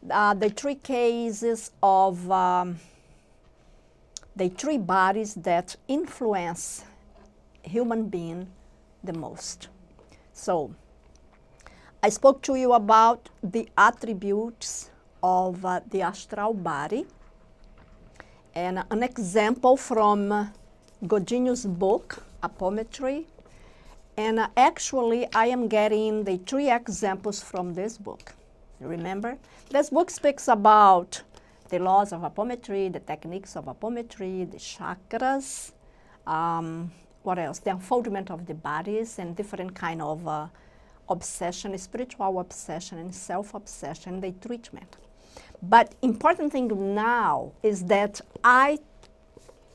the three cases of the three bodies that influence human being the most. So, I spoke to you about the attributes of the astral body, and an example from Godinho's book, APOMETRY. And actually, I am getting the three examples from this book. Remember? This book speaks about the laws of apometry, the techniques of apometry, the chakras, what else? The unfoldment of the bodies and different kind of obsession, spiritual obsession and self-obsession, the treatment. But important thing now is that I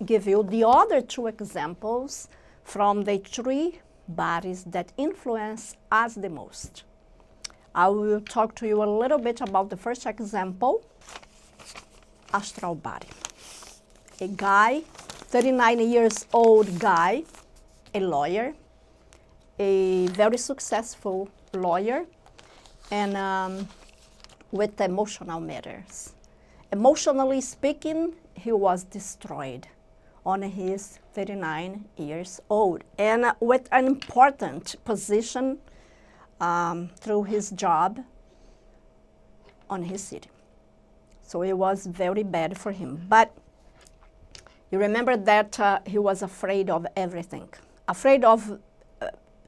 give you the other two examples from the three bodies that influence us the most. I will talk to you a little bit about the first example, astral body. A guy, 39 years old guy, a lawyer, a very successful lawyer, and with emotional matters. Emotionally speaking, he was destroyed on his 39 years old, and with an important position through his job on his city. So it was very bad for him. But you remember that he was afraid of everything, afraid of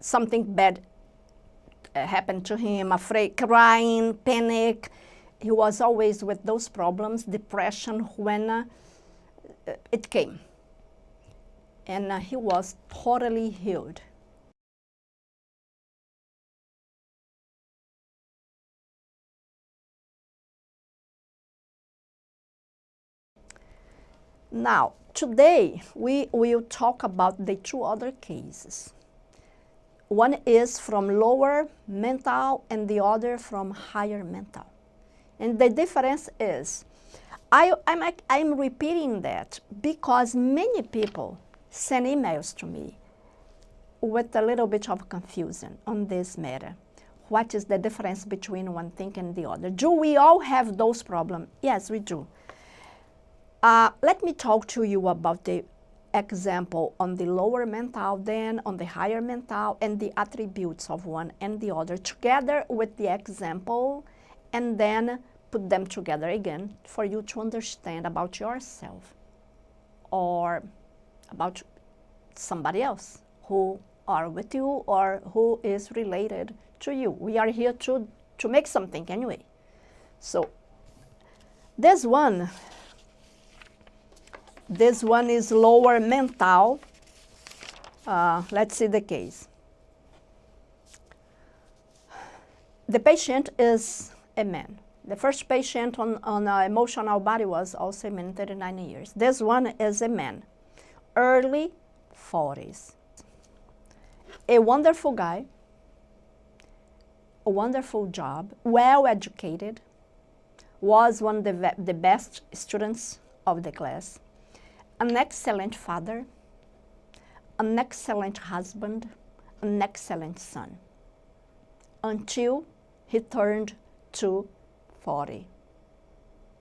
something bad happened to him, afraid, crying, panic. He was always with those problems, depression when it came. And he was totally healed. Now, today we will talk about the two other cases. One is from lower mental and the other from higher mental. And the difference is, I'm repeating that because many people send emails to me with a little bit of confusion on this matter. What is the difference between one thing and the other? Do we all have those problems? Yes, we do. Let me talk to you about the example on the lower mental, then on the higher mental, and the attributes of one and the other together with the example, and then put them together again for you to understand about yourself or about somebody else who are with you or who is related to you. We are here to make something anyway. So this one is lower mental. Let's see the case. The patient is a man. The first patient on emotional body was also a man, 39 years. This one is a man, early 40s. A wonderful guy, a wonderful job, well educated, was one of the best students of the class, an excellent father, an excellent husband, an excellent son, until he turned to 40.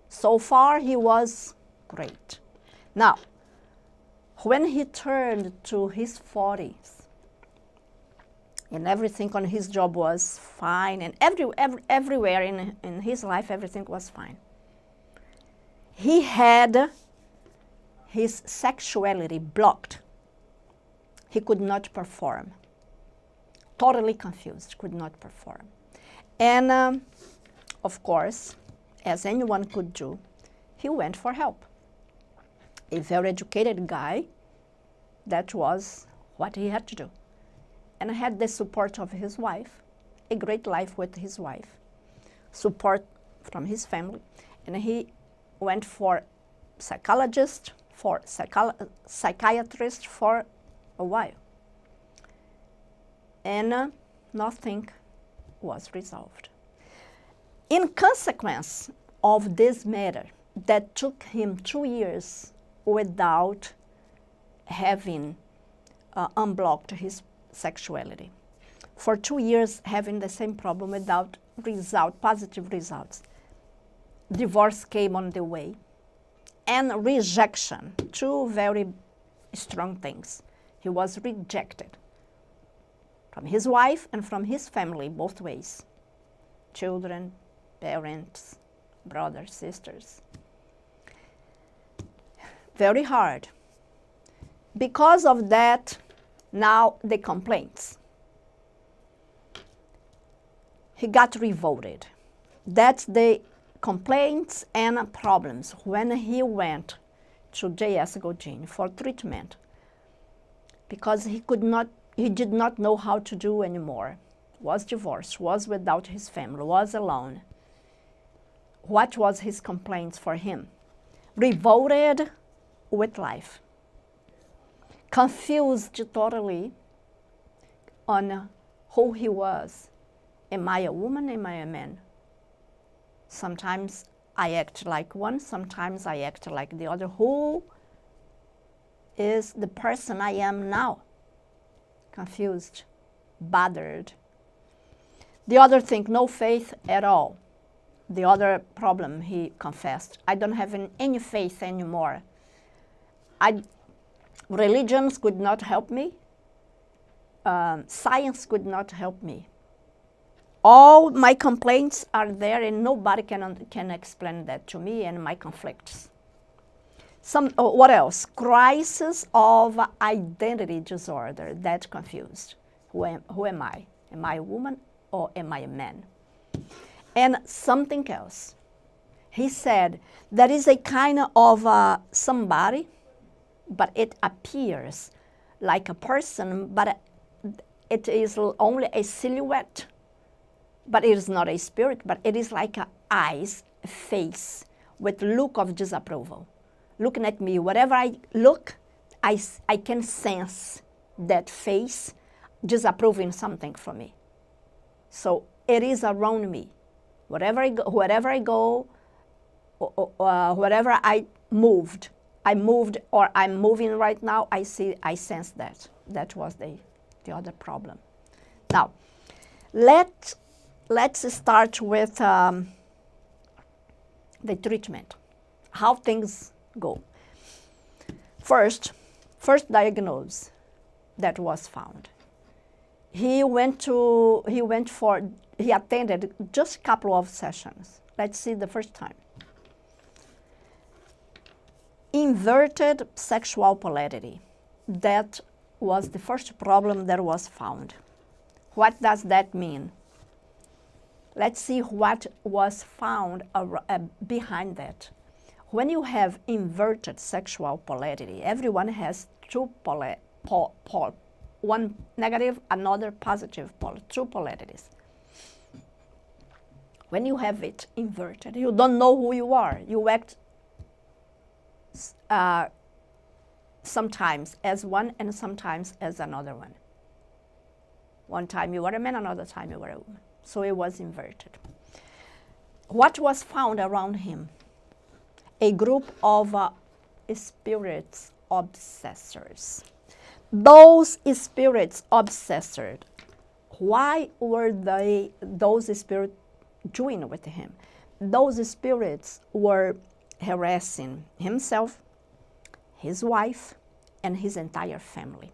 So far, he was great. Now, when he turned to his 40s, and everything on his job was fine, and everywhere in his life, everything was fine, he had his sexuality blocked. He could not perform. Totally confused, could not perform. And of course, as anyone could do, he went for help. A very educated guy, that was what he had to do. And had the support of his wife, a great life with his wife, support from his family, and he went for psychologist, for psychiatrist for a while. And nothing was resolved. In consequence of this matter that took him 2 years without having unblocked his sexuality, for 2 years having the same problem without positive results, divorce came on the way, and rejection, two very strong things. He was rejected from his wife and from his family, both ways. Children, parents, brothers, sisters. Very hard. Because of that, now the complaints. He got revolted. That's the complaints and problems when he went to J.S. Godinho for treatment, because he did not know how to do anymore. Was divorced, was without his family, was alone. What was his complaints for him? Revolted with life, confused totally on who he was. Am I a woman? Am I a man? Sometimes I act like one, sometimes I act like the other. Who is the person I am now? Confused, bothered. The other thing, no faith at all. The other problem, he confessed, I don't have any faith anymore. Religions could not help me. Science could not help me. All my complaints are there, and nobody can explain that to me, and my conflicts. What else? Crisis of identity disorder. That confused. Who am I? Am I a woman or am I a man? And something else. He said there is a kind of somebody, but it appears like a person, but it is only a silhouette. But it is not a spirit, but it is like eyes, a face, with look of disapproval. Looking at me, wherever I look, I can sense that face disapproving something from me. So it is around me. Wherever I go, wherever I moved, or I'm moving right now, I sense that. That was the other problem. Now, let's start with the treatment, how things go. First diagnosis that was found. He attended just a couple of sessions. Let's see the first time. Inverted sexual polarity. That was the first problem that was found. What does that mean? Let's see what was found behind that. When you have inverted sexual polarity, everyone has two one negative, another positive pole, two polarities. When you have it inverted, you don't know who you are. You act sometimes as one and sometimes as another one. One time you were a man, another time you were a woman. So it was inverted. What was found around him? A group of spirits obsessors. Those spirits obsessors, why were those spirits doing with him? Those spirits were harassing himself, his wife, and his entire family.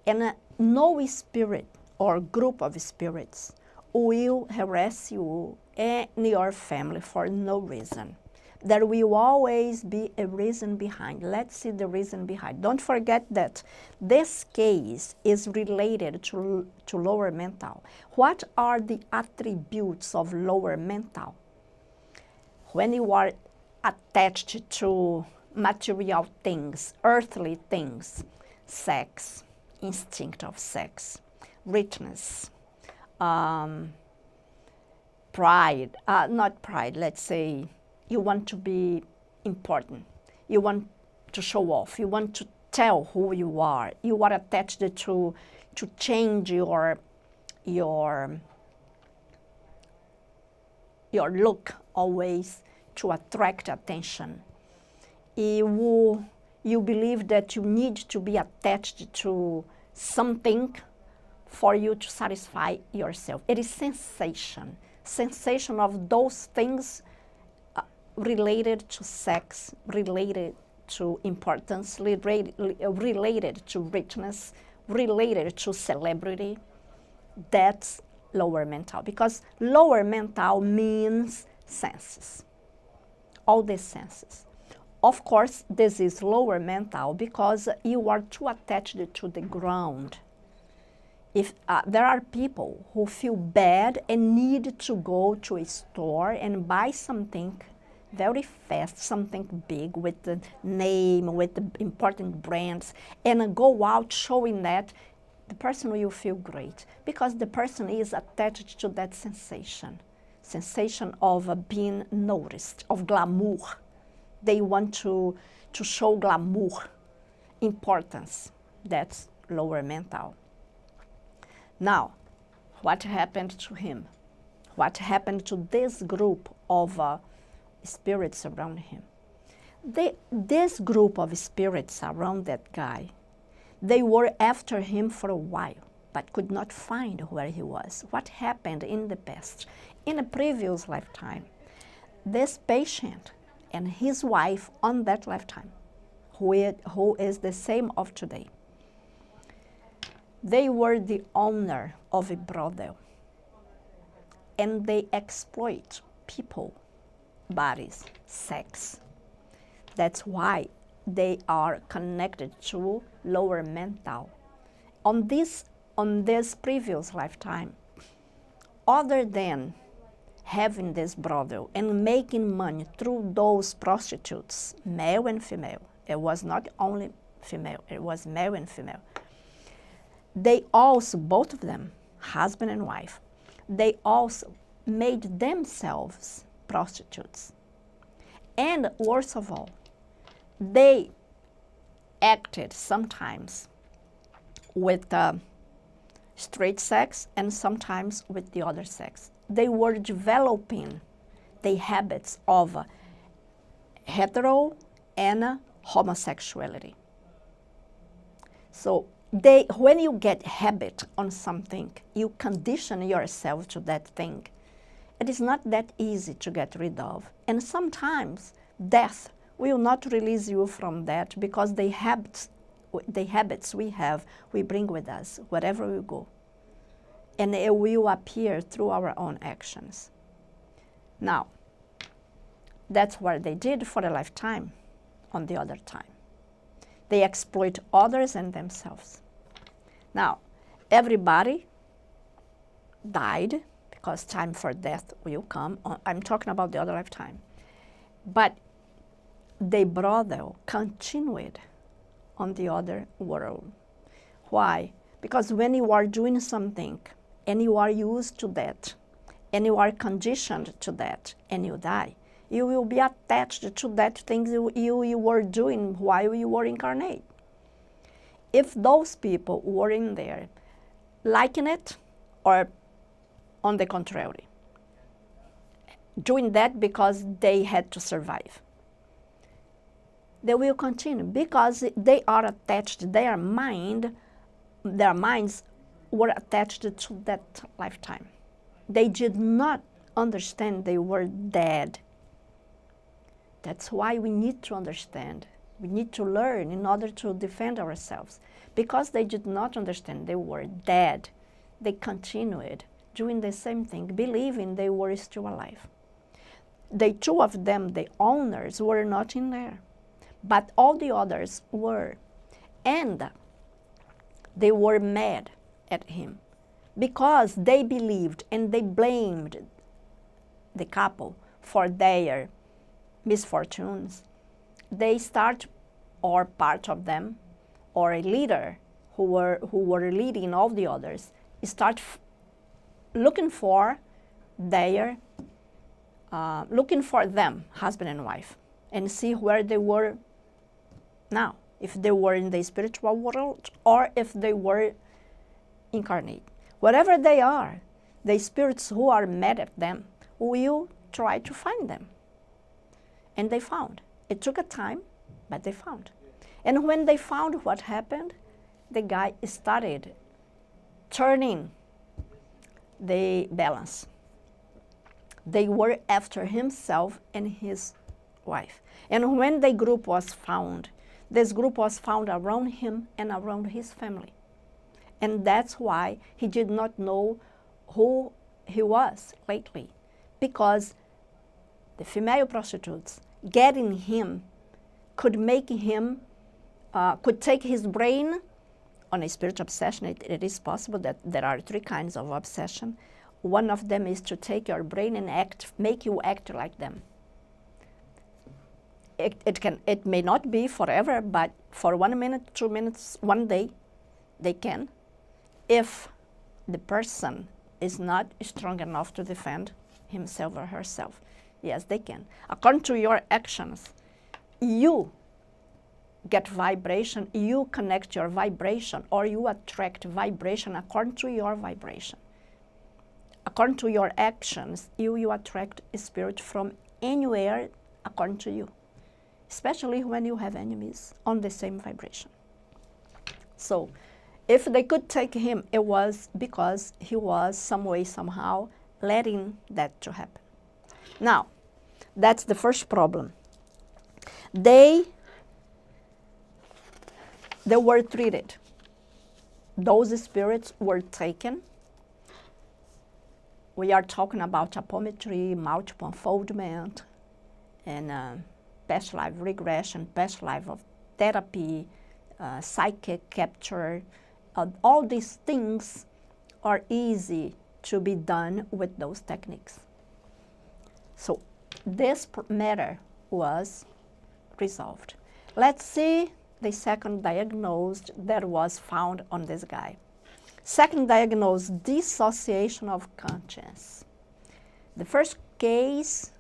And no spirit or group of spirits will harass you and your family for no reason. There will always be a reason behind. Let's see the reason behind. Don't forget that this case is related to lower mental. What are the attributes of lower mental? When you are attached to material things, earthly things, sex, instinct of sex, richness, pride, not pride, let's say, you want to be important. You want to show off. You want to tell who you are. You are attached to change your look always to attract attention. You believe that you need to be attached to something for you to satisfy yourself. It is sensation of those things related to sex, related to importance, related to richness, related to celebrity. That's lower mental, because lower mental means senses, all the senses. Of course, this is lower mental because you are too attached to the ground. If there are people who feel bad and need to go to a store and buy something very fast, something big with the name, with the important brands, and go out showing that, the person will feel great because the person is attached to that sensation of being noticed, of glamour. They want to show glamour, importance. That's lower mental. Now, what happened to him? What happened to this group of spirits around him? This group of spirits around that guy, they were after him for a while, but could not find where he was. What happened in the past? In a previous lifetime, this patient and his wife on that lifetime, who is the same of today, they were the owner of a brothel, and they exploit people, bodies, sex. That's why they are connected to lower mental. On this previous lifetime, other than having this brothel and making money through those prostitutes, male and female, it was not only female, it was male and female. They also, both of them, husband and wife, they also made themselves prostitutes. And worst of all, they acted sometimes with straight sex and sometimes with the other sex. They were developing the habits of hetero and homosexuality. So when you get habit on something, you condition yourself to that thing. It is not that easy to get rid of. And sometimes death will not release you from that, because the habits we have, we bring with us wherever we go. And it will appear through our own actions. Now, that's what they did for a lifetime on the other time. They exploit others and themselves. Now, everybody died, because time for death will come. I'm talking about the other lifetime. But the brothel continued on the other world. Why? Because when you are doing something and you are used to that, and you are conditioned to that, and you die, you will be attached to that thing you were doing while you were incarnate. If those people were in there liking it, or on the contrary, doing that because they had to survive, they will continue, because they are attached, their minds were attached to that lifetime. They did not understand they were dead. That's why we need to understand. We need to learn in order to defend ourselves. Because they did not understand they were dead, they continued doing the same thing, believing they were still alive. The two of them, the owners, were not in there, but all the others were. And they were mad at him because they believed and they blamed the couple for their misfortunes. They start, or part of them, or a leader who were leading all the others, start looking for them, husband and wife, and see where they were now, if they were in the spiritual world or if they were incarnate. Wherever they are, the spirits who are mad at them will try to find them. And they found. It took a time, but they found. And when they found, what happened? The guy started turning the balance. They were after himself and his wife. And when the group was found, this group was found around him and around his family. And that's why he did not know who he was lately, because the female prostitutes getting him could make him, could take his brain on a spiritual obsession. It is possible that there are 3 kinds of obsession. One of them is to take your brain and make you act like them. It may not be forever, but for 1 minute, 2 minutes, 1 day, they can, if the person is not strong enough to defend himself or herself. Yes, they can. According to your actions, you get vibration, you connect your vibration, or you attract vibration according to your vibration. According to your actions, you attract a spirit from anywhere according to you, especially when you have enemies on the same vibration. So if they could take him, it was because he was some way, somehow, letting that to happen. Now, that's the first problem. They were treated. Those spirits were taken. We are talking about APOMETRY, multiple unfoldment, and past life regression, past life of therapy, psychic capture. All these things are easy to be done with those techniques. So this matter was resolved. Let's see the second diagnosis that was found on this guy. Second diagnosis, dissociation of conscience. The first case,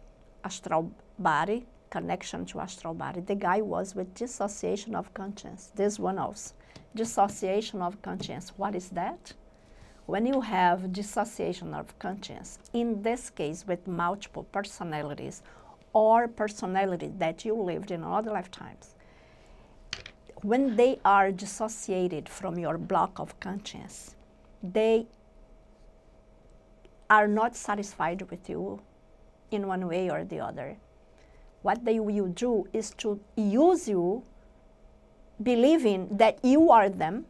astral body, connection to astral body. The guy was with dissociation of conscience. This one also. Dissociation of conscience. What is that? When you have dissociation of conscience, in this case with multiple personalities or personality that you lived in other lifetimes, when they are dissociated from your block of conscience, they are not satisfied with you in one way or the other. What they will do is to use you believing that you are them,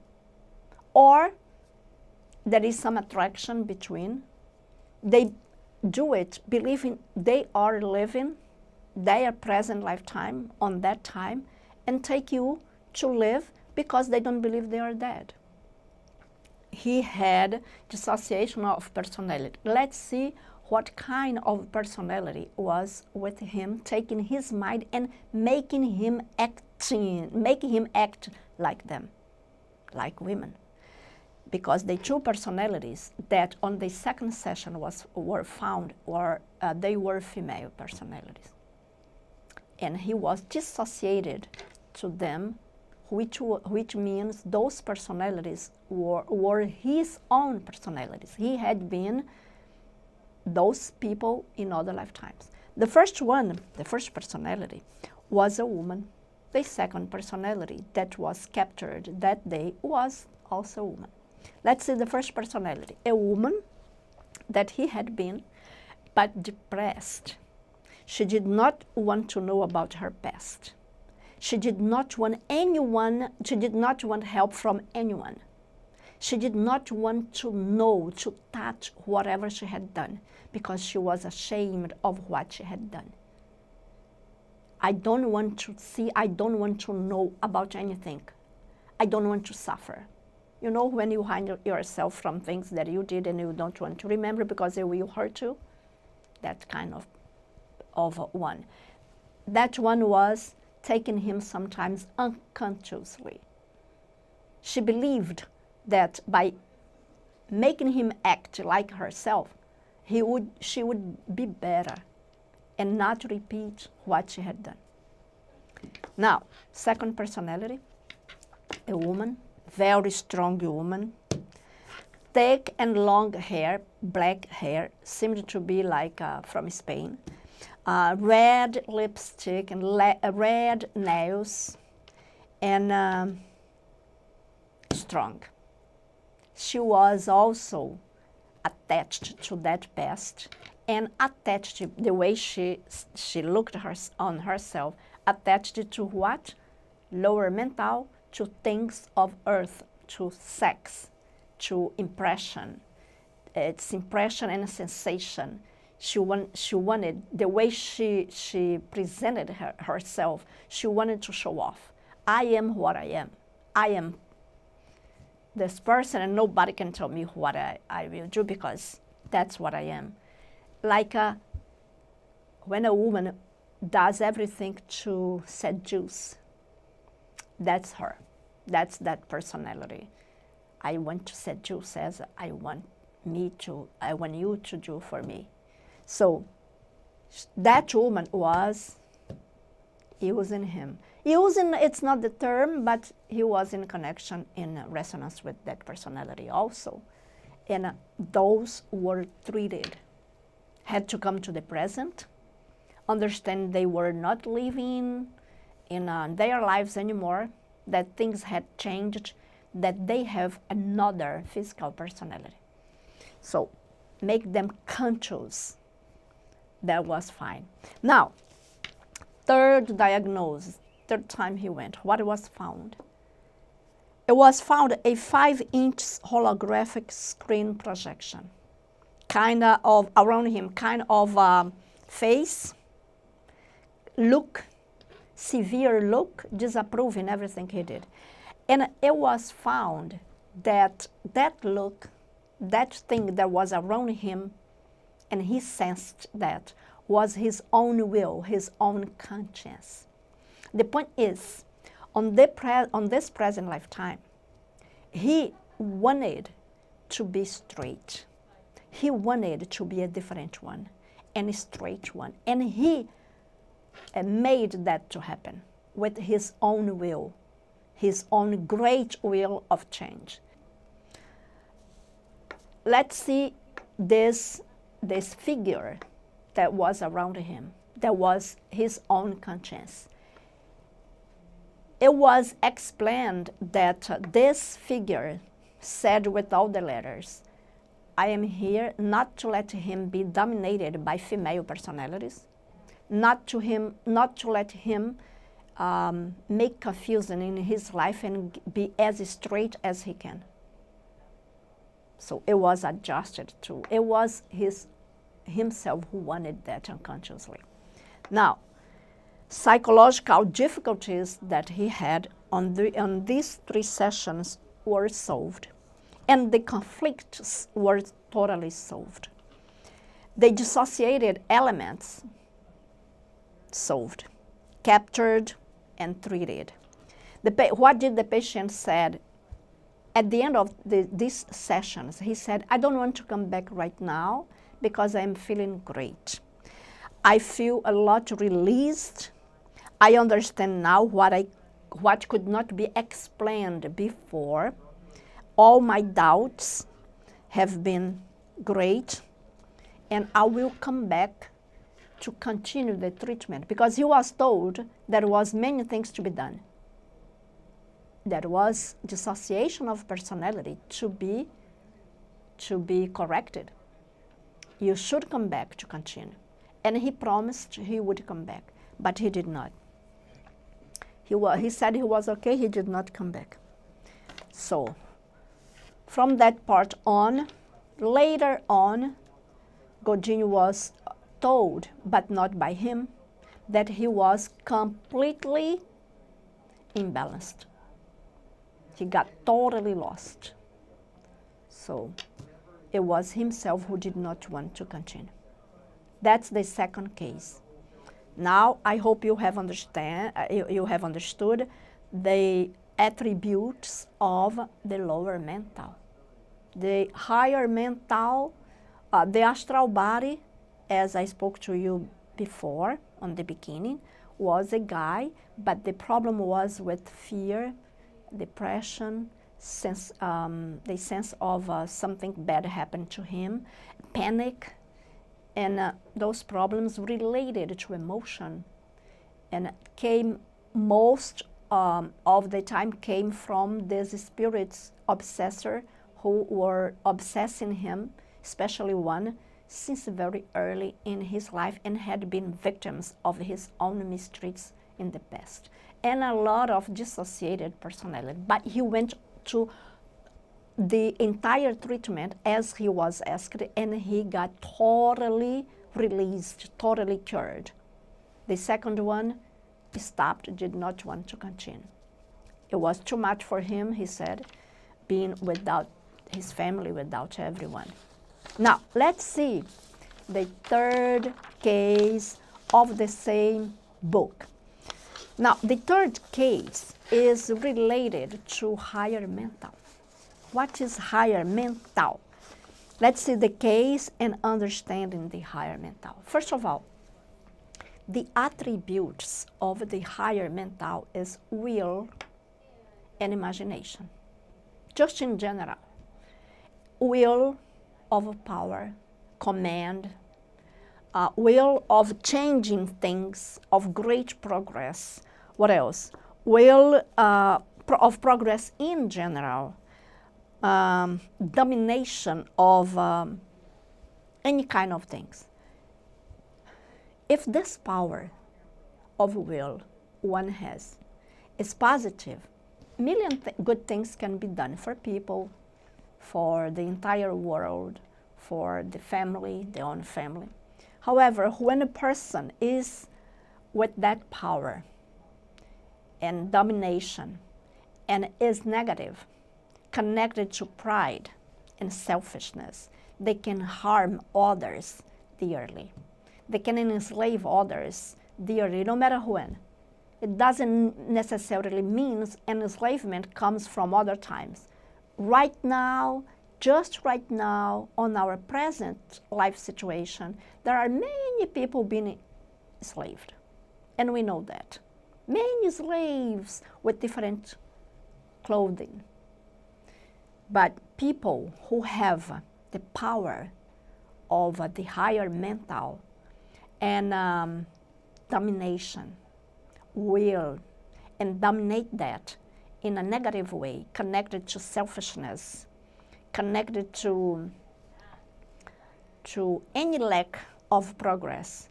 or there is some attraction between. They do it believing they are living their present lifetime on that time and take you to live because they don't believe they are dead. He had dissociation of personality. Let's see what kind of personality was with him, taking his mind and making him act like them, like women. Because the 2 personalities that on the second session were found they were female personalities. And he was dissociated to them, which means those personalities were his own personalities. He had been those people in other lifetimes. The first one, the first personality, was a woman. The second personality that was captured that day was also a woman. Let's see the first personality, a woman that he had been, but depressed. She did not want to know about her past. She did not want help from anyone. She did not want to know, to touch whatever she had done, because she was ashamed of what she had done. I don't want to see, I don't want to know about anything. I don't want to suffer. You know, when you hide yourself from things that you did and you don't want to remember because they will hurt you? That kind of one. That one was taking him sometimes unconsciously. She believed that by making him act like herself, she would be better and not repeat what she had done. Now, second personality, a woman, very strong woman, thick and long hair, black hair, seemed to be like from Spain, red lipstick and red nails, and strong. She was also attached to that past and attached the way she looked on herself, attached to what? Lower mental, to things of earth, to sex, to impression. It's impression and sensation. She wanted, the way she presented herself, she wanted to show off. I am what I am. I am this person, and nobody can tell me what I will do, because that's what I am. Like when a woman does everything to seduce, that's her. That's that personality. I want to seduce as I want you to do for me. So that woman was using him. Using, it's not the term, but he was in connection, in resonance with that personality also. And those were treated, had to come to the present, understand they were not living in their lives anymore, that things had changed, that they have another physical personality. So make them conscious. That was fine. Now, third diagnosis, third time he went, what was found? It was found a 5-inch holographic screen projection, kind of around him, kind of face, look, severe look, disapproving everything he did. And it was found that that look, that thing that was around him, and he sensed that, was his own will, his own conscience. The point is, on this present lifetime, he wanted to be straight. He wanted to be a different one, and a straight one. And he made that to happen with his own will, his own great will of change. Let's see this figure that was around him, that was his own conscience. It was explained that this figure said with all the letters, I am here not to let him be dominated by female personalities, not to let him make confusion in his life and be as straight as he can. So it was adjusted to, it was himself who wanted that unconsciously. Now, psychological difficulties that he had on these 3 sessions were solved, and the conflicts were totally solved. The dissociated elements solved, captured, and treated. What did the patient said? At the end of these sessions, he said, I don't want to come back right now because I'm feeling great. I feel a lot released. I understand now what could not be explained before. All my doubts have been great, and I will come back to continue the treatment, because he was told there was many things to be done. There was dissociation of personality to be corrected. You should come back to continue. And he promised he would come back, but he did not. He said he was okay, he did not come back. So, from that part on, later on, Godinho was told, but not by him, that he was completely imbalanced. He got totally lost. So it was himself who did not want to continue. That's the second case. Now I hope you have understood the attributes of the lower mental. The higher mental, the astral body, as I spoke to you before on the beginning, was a guy, but the problem was with fear, depression, the sense of something bad happened to him, panic, and those problems related to emotion, and came most of the time came from these spirits obsessor who were obsessing him, especially one since very early in his life and had been victims of his own mistreats in the past. And a lot of dissociated personality. But he went to the entire treatment as he was asked, and he got totally released, totally cured. The second one stopped, did not want to continue. It was too much for him, he said, being without his family, without everyone. Now, let's see the third case of the same book. Now, the third case is related to higher mental. What is higher mental? Let's see the case and understanding the higher mental. First of all, the attributes of the higher mental is will and imagination. Just in general, will of power, command, will of changing things, of great progress. What else? Will of progress in general, domination of any kind of things. If this power of will one has is positive, good things can be done for people, for the entire world, for the family, their own family. However, when a person is with that power and domination and is negative, connected to pride and selfishness, they can harm others dearly. They can enslave others dearly, no matter when. It doesn't necessarily mean enslavement comes from other times. Right now, just right now, on our present life situation, there are many people being enslaved, and we know that. Many slaves with different clothing. But people who have the power of the higher mental and domination, will, and dominate that in a negative way, connected to selfishness, connected to any lack of progress,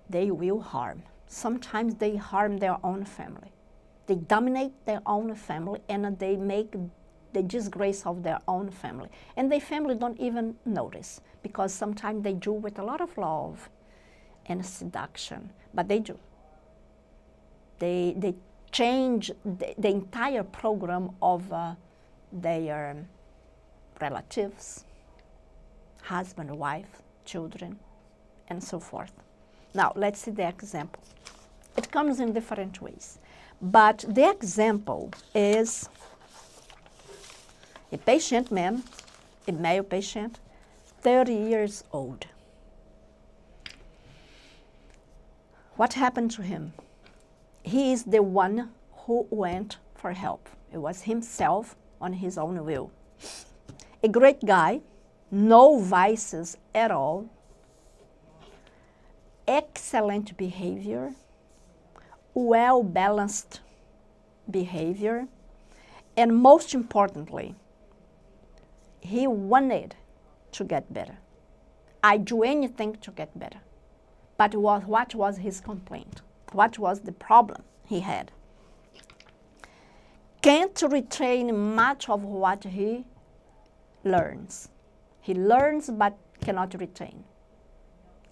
they will harm. Sometimes they harm their own family. They dominate their own family and they make the disgrace of their own family. And their family don't even notice, because sometimes they do with a lot of love and seduction, but they do. They change the entire program of their relatives, husband, wife, children, and so forth. Now, let's see the example. It comes in different ways, but the example is a patient man, a male patient, 30 years old. What happened to him? He is the one who went for help. It was himself on his own will. A great guy, no vices at all, excellent behavior, well-balanced behavior, and most importantly, he wanted to get better. I do anything to get better. But what was his complaint? What was the problem he had? Can't retain much of what he learns. He learns but cannot retain.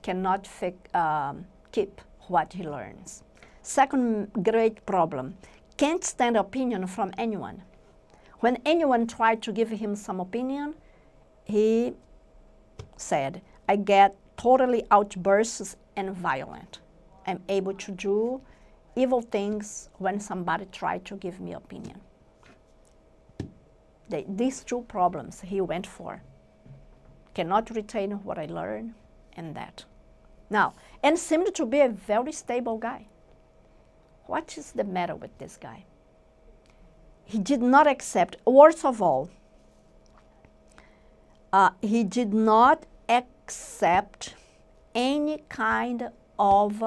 Cannot keep what he learns. Second great problem, can't stand opinion from anyone. When anyone tried to give him some opinion, he said, I get totally outbursts and violent. I'm able to do evil things when somebody tried to give me opinion. These two problems he went for. Cannot retain what I learned and that. Now, and seemed to be a very stable guy. What is the matter with this guy? He did not accept, worst of all, he did not accept any kind of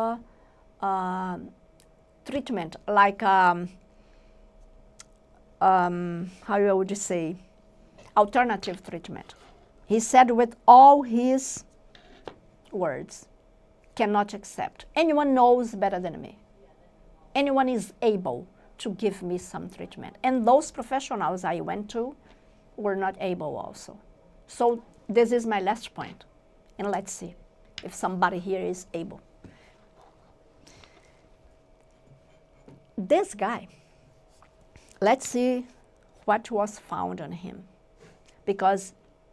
treatment, like, how would you say, alternative treatment. He said with all his words, cannot accept. Anyone knows better than me. Anyone is able to give me some treatment. And those professionals I went to were not able also. So this is my last point. And let's see if somebody here is able. This guy, let's see what was found on him. Because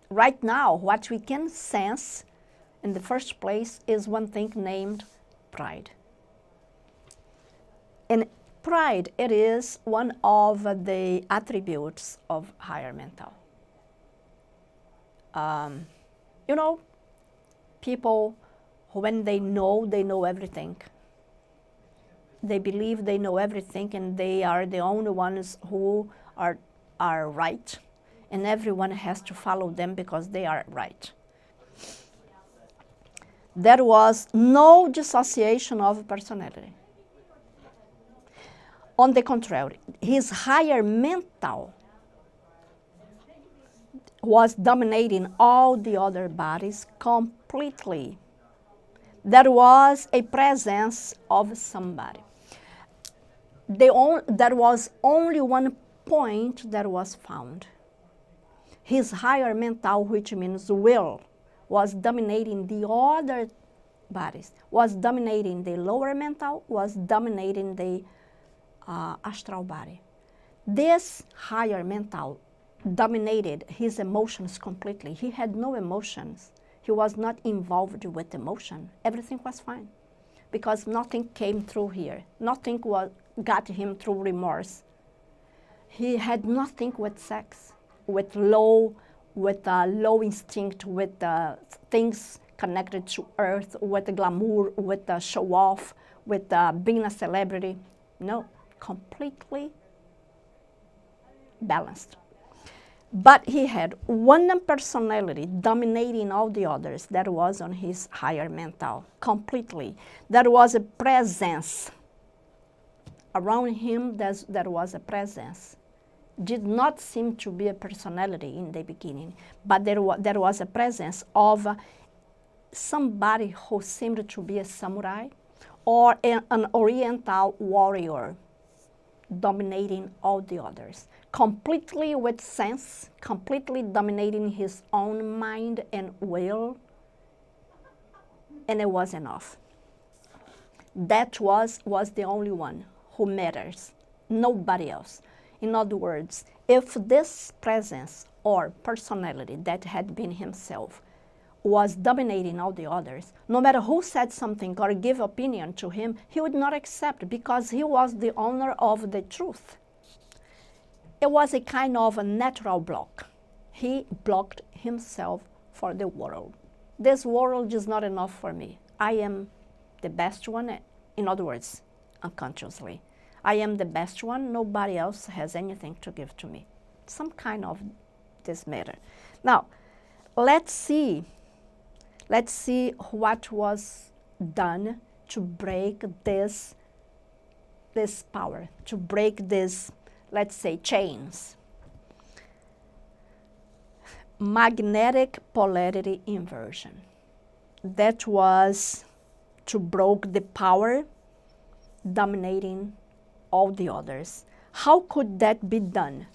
right now, what we can sense in the first place is one thing named pride. And pride, it is one of the attributes of higher mental. You know, people, when they know everything. They believe they know everything and they are the only ones who are right. And everyone has to follow them because they are right. There was no dissociation of personality. On the contrary, his higher mental was dominating all the other bodies completely. There was a presence of somebody. There was only one point that was found. His higher mental, which means will, was dominating the other bodies, was dominating the lower mental, was dominating the astral body. This higher mental dominated his emotions completely. He had no emotions. He was not involved with emotion. Everything was fine because nothing came through here. Nothing got him through remorse. He had nothing with sex, with low instinct, with things connected to earth, with the glamour, with the show off, with being a celebrity. No, completely balanced. But he had one personality dominating all the others. That was on his higher mental, completely. There was a presence. Around him, there was a presence. Did not seem to be a personality in the beginning, but there was a presence of somebody who seemed to be a samurai or an oriental warrior dominating all the others. Completely with sense, completely dominating his own mind and will, and it was enough. That was the only one who matters, nobody else. In other words, if this presence or personality that had been himself was dominating all the others, no matter who said something or gave opinion to him, he would not accept because he was the owner of the truth. It was a kind of a natural block. He blocked himself for the world. This world is not enough for me. I am the best one, in other words, unconsciously. I am the best one, nobody else has anything to give to me. Some kind of this matter. Now, let's see what was done to break this power, to break this, let's say, chains. Magnetic polarity inversion. That was to break the power dominating all the others. How could that be done?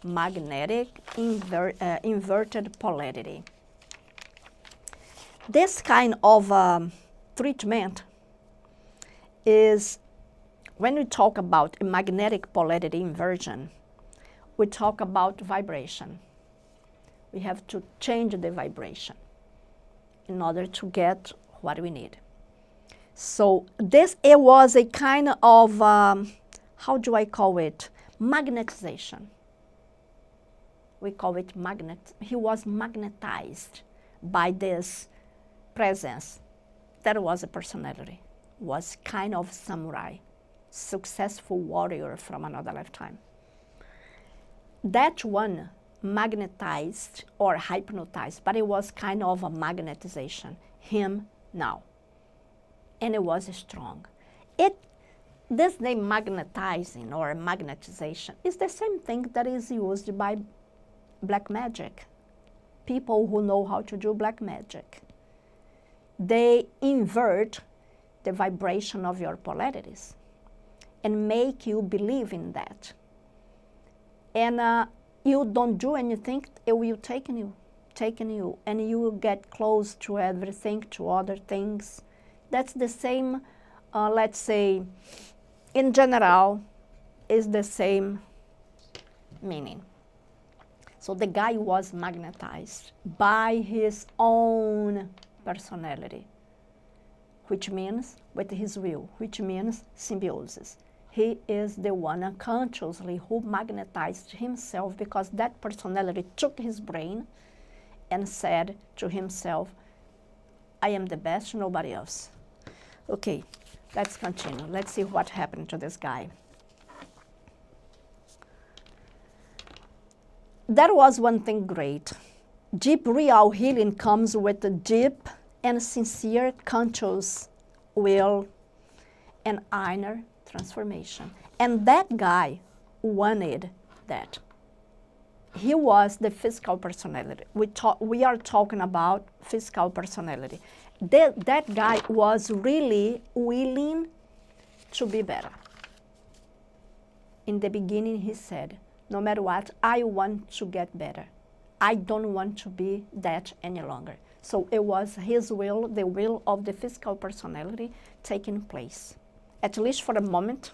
Magnetic inverted polarity. This kind of treatment is, when we talk about a magnetic polarity inversion, we talk about vibration. We have to change the vibration in order to get what we need. So it was a kind of, how do I call it? Magnetization. We call it he was magnetized by this presence. That was a personality, was kind of samurai, successful warrior from another lifetime. That one magnetized or hypnotized, but it was kind of a magnetization, him now. And it was strong. This name magnetizing or magnetization is the same thing that is used by black magic. People who know how to do black magic. they invert the vibration of your polarities and make you believe in that. And you don't do anything, it will take you, and you will get close to everything, to other things. That's the same, let's say, in general, is the same meaning. So the guy was magnetized by his own personality, which means with his will, which means symbiosis. He is the one unconsciously who magnetized himself, because that personality took his brain and said to himself, I am the best, nobody else. Okay, let's continue. Let's see what happened to this guy. That was one thing great. Deep real healing comes with a deep and sincere conscious will and inner transformation. And that guy wanted that. He was the physical personality. We are talking about physical personality. That guy was really willing to be better. In the beginning, he said, no matter what, I want to get better. I don't want to be that any longer. So it was his will, the will of the physical personality, taking place. At least for a moment,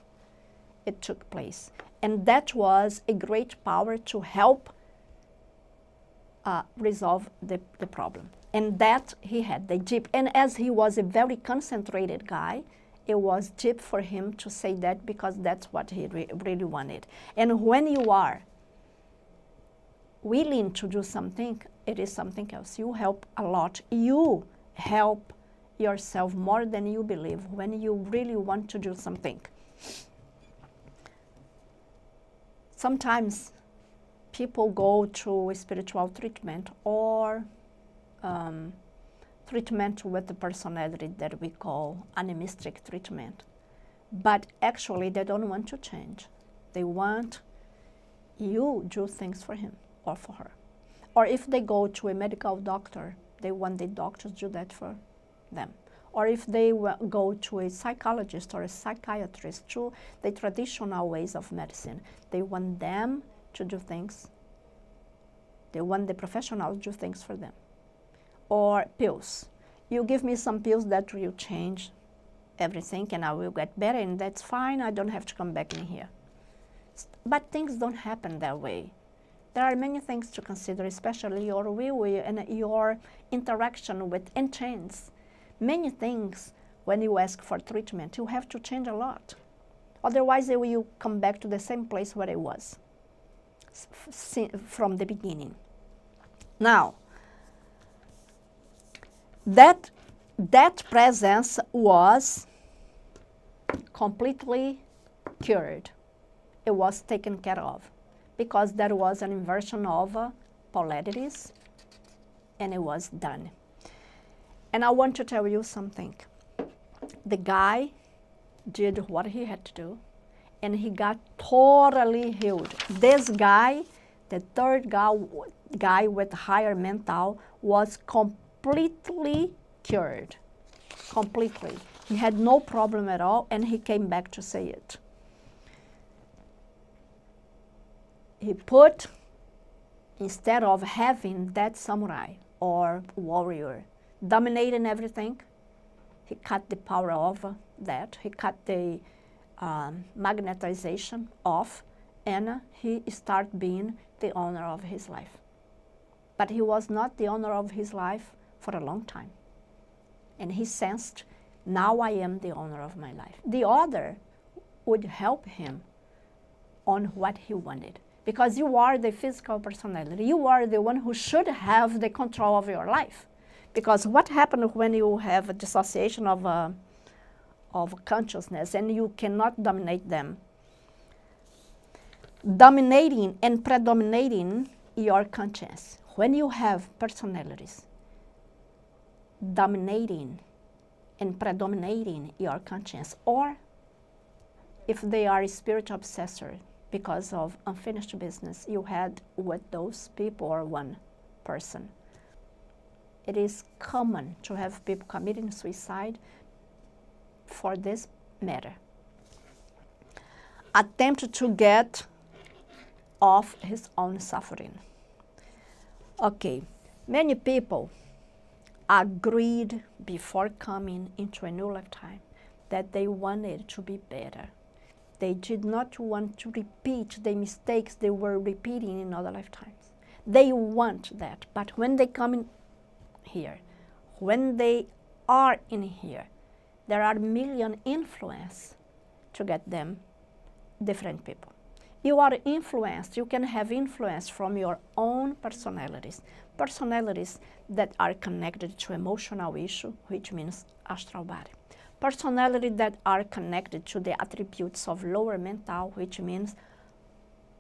it took place. And that was a great power to help resolve the problem. And that he had, the deep. And as he was a very concentrated guy, it was deep for him to say that, because that's what he really wanted. And when you are willing to do something, it is something else. You help a lot. You help yourself more than you believe when you really want to do something. Sometimes people go to spiritual treatment or treatment with the personality that we call animistic treatment. But actually, they don't want to change. They want you to do things for him or for her. Or if they go to a medical doctor, they want the doctor to do that for them. Or if they go to a psychologist or a psychiatrist, to the traditional ways of medicine, they want them to do things. They want the professional to do things for them. Or pills. You give me some pills that will change everything and I will get better, and that's fine, I don't have to come back in here. But things don't happen that way. There are many things to consider, especially your will and your interaction with enchants. Many things, when you ask for treatment, you have to change a lot. Otherwise, you will come back to the same place where it was from the beginning. Now, that presence was completely cured. It was taken care of, because there was an inversion of polarities, and it was done. And I want to tell you something. The guy did what he had to do, and he got totally healed. This guy, the third guy with higher mental, was completely cured. Completely. He had no problem at all, and he came back to say it. He put, instead of having that samurai or warrior dominating everything, he cut the power of that. He cut the magnetization off, and he started being the owner of his life. But he was not the owner of his life for a long time. And he sensed, now I am the owner of my life. The other would help him on what he wanted. Because you are the physical personality. You are the one who should have the control of your life. Because what happens when you have a dissociation of consciousness and you cannot dominate them? Dominating and predominating your conscience. When you have personalities dominating and predominating your conscience, or if they are spiritual obsessors because of unfinished business you had with those people or one person, It is common to have people committing suicide for this matter. Attempt to get off his own suffering. Okay, many people agreed before coming into a new lifetime that they wanted to be better. They did not want to repeat the mistakes they were repeating in other lifetimes. They want that, but when they come in here, when they are in here, there are million influence to get them different people. You are influenced, you can have influence from your own personalities. Personalities that are connected to emotional issue, which means astral body. Personalities that are connected to the attributes of lower mental, which means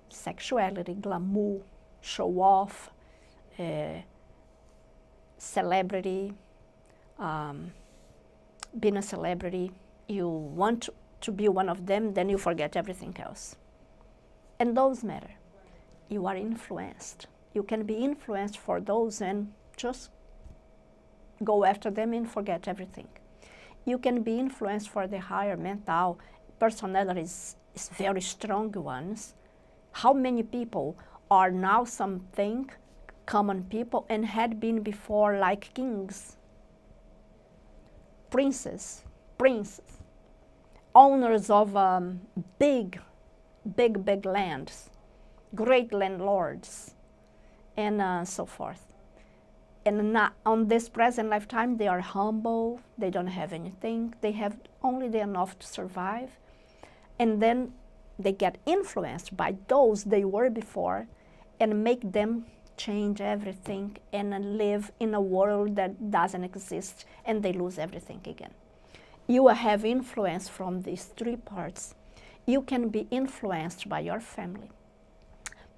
sexuality, glamour, show off, celebrity, being a celebrity. You want to be one of them, then you forget everything else. And those matter. You are influenced. You can be influenced for those and just go after them and forget everything. You can be influenced for the higher mental personalities, very strong ones. How many people are now something, common people, and had been before like kings, princes, owners of big lands, great landlords, and so forth. And on this present lifetime, they are humble, they don't have anything, they have only enough to survive. And then they get influenced by those they were before and make them change everything and live in a world that doesn't exist, and they lose everything again. You have influence from these three parts. You can be influenced by your family.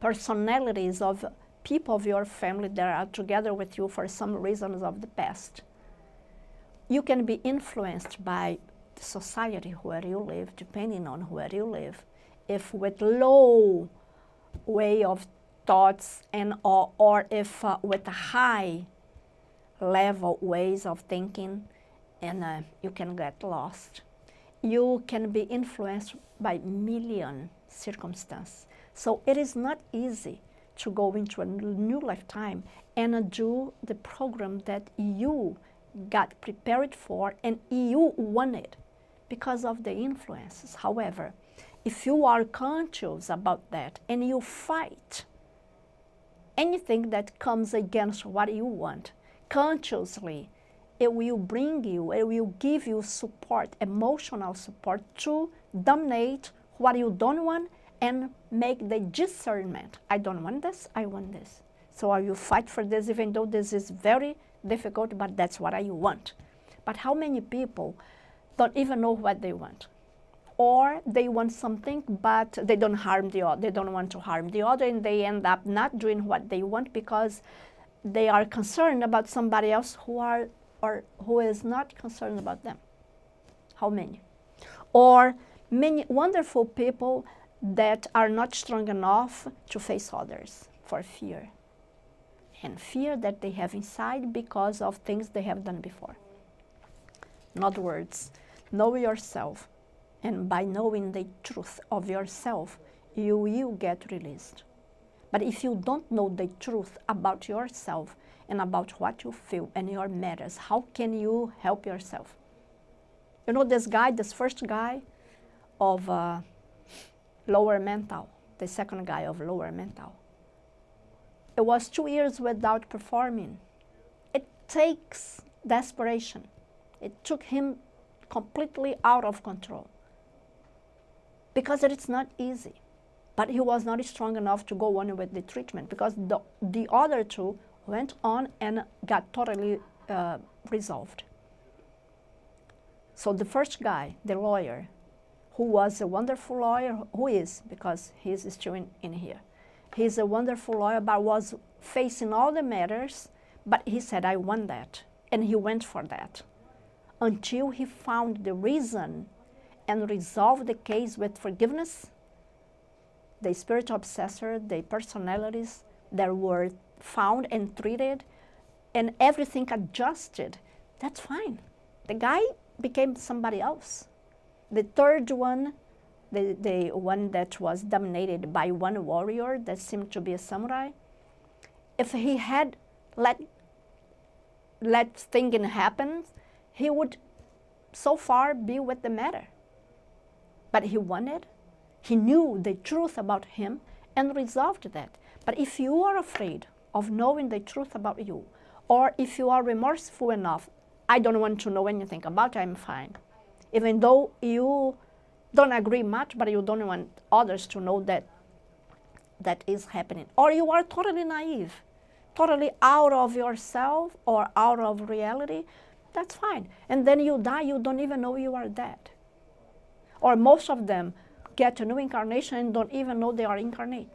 Personalities of people of your family that are together with you for some reasons of the past. You can be influenced by the society where you live, depending on where you live. If with low way of thoughts and or if with high level ways of thinking, and you can get lost. You can be influenced by million circumstances. So it is not easy to go into a new lifetime and do the program that you got prepared for and you wanted because of the influences. However, if you are conscious about that and you fight anything that comes against what you want, consciously, it will bring you, it will give you support, emotional support to dominate what you don't want and make the discernment. I don't want this, I want this. So I will fight for this even though this is very difficult, but that's what I want. But how many people don't even know what they want? Or they want something, but they don't harm the other. They don't want to harm the other, and they end up not doing what they want because they are concerned about somebody else who is not concerned about them. How many? Or many wonderful people that are not strong enough to face others for fear. And fear that they have inside because of things they have done before. In other words, know yourself. And by knowing the truth of yourself, you will get released. But if you don't know the truth about yourself and about what you feel and your matters, how can you help yourself? You know this first guy of lower mental, the second guy of lower mental. It was 2 years without performing. It takes desperation. It took him completely out of control. Because it's not easy. But he was not strong enough to go on with the treatment because the other two went on and got totally resolved. So the first guy, the lawyer, who was a wonderful lawyer, who is, because he's still in here. He's a wonderful lawyer, but was facing all the matters, but he said, I want that. And he went for that until he found the reason and resolved the case with forgiveness. The spiritual obsessor, the personalities that were found and treated, and everything adjusted, that's fine. The guy became somebody else. The third one, the one that was dominated by one warrior that seemed to be a samurai, if he had let things happen, he would so far be with the matter. But he wanted, he knew the truth about him and resolved that. But if you are afraid of knowing the truth about you, or if you are remorseful enough, I don't want to know anything about it, I'm fine. Even though you don't agree much, but you don't want others to know that that is happening. Or you are totally naive, totally out of yourself or out of reality, that's fine. And then you die, you don't even know you are dead. Or most of them get a new incarnation and don't even know they are incarnate.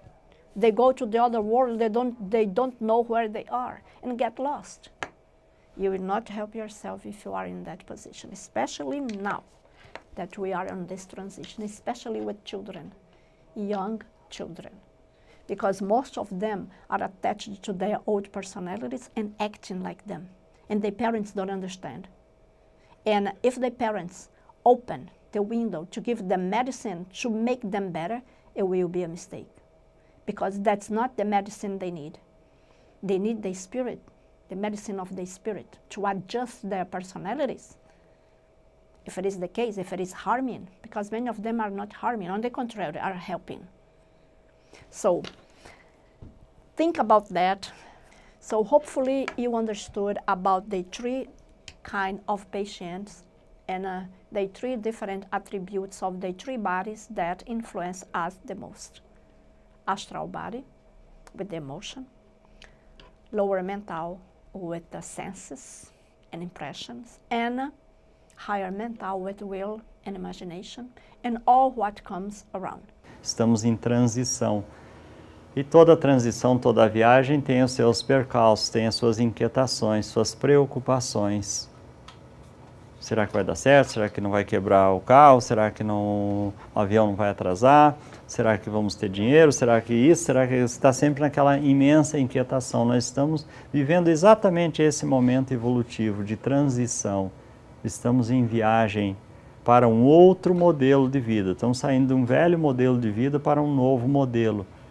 They go to the other world, they don't know where they are and get lost. You will not help yourself if you are in that position, especially now that we are on this transition, especially with children, young children. Because most of them are attached to their old personalities and acting like them. And the parents don't understand. And if the parents open the window to give them medicine to make them better, it will be a mistake. Because that's not the medicine they need. They need the spirit, the medicine of the spirit, to adjust their personalities. If it is the case, if it is harming, because many of them are not harming, on the contrary, are helping. So think about that. So hopefully you understood about the three kinds of patients and the three different attributes of the three bodies that influence us the most. Astral body with the emotion, lower mental with the senses and impressions, and higher mental with will and imagination, and all what comes around. Estamos em transição. E toda transição, toda viagem tem os seus percalços, tem as suas inquietações, suas preocupações. Será que vai dar certo? Será que não vai quebrar o carro? Será que o avião não vai atrasar? Será que vamos ter dinheiro? Será que isso? Será que está sempre naquela imensa inquietação? Nós estamos vivendo exatamente esse momento evolutivo de transição. Estamos em viagem para um outro modelo de vida. Estamos saindo de um velho modelo de vida para um novo modelo.